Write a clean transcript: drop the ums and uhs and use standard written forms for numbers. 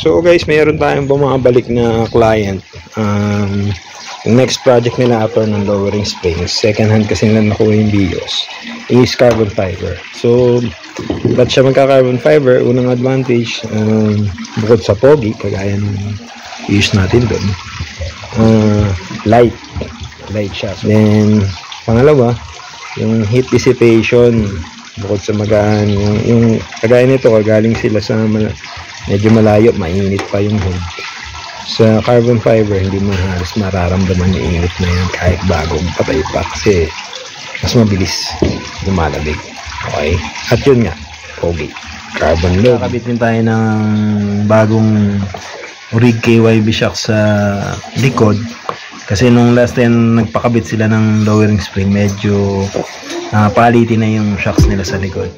So guys, mayroon tayong bumabalik na client. Yung next project nila after ng lowering springs, second hand kasi nila nakuha yung BIOS, is carbon fiber. So ba't siya magka-carbon fiber? Unang advantage, bukod sa pogi, kagaya ng use natin doon, light siya. Then pangalawa, yung heat dissipation, bukod sa magaan, yung kagaya nito, kagaling sila sa medyo malayo, mainit pa yung hood. Sa carbon fiber, hindi mo halos mararamdaman yung init na yan kahit bagong patay pa, kasi mas mabilis lumalabig. Okay? At yun nga, pogi, carbon load. Nakabit din tayo ng bagong rig KYB shock sa likod, kasi nung last time nagpakabit sila ng lowering spring, medyo palitin na yung shocks nila sa likod.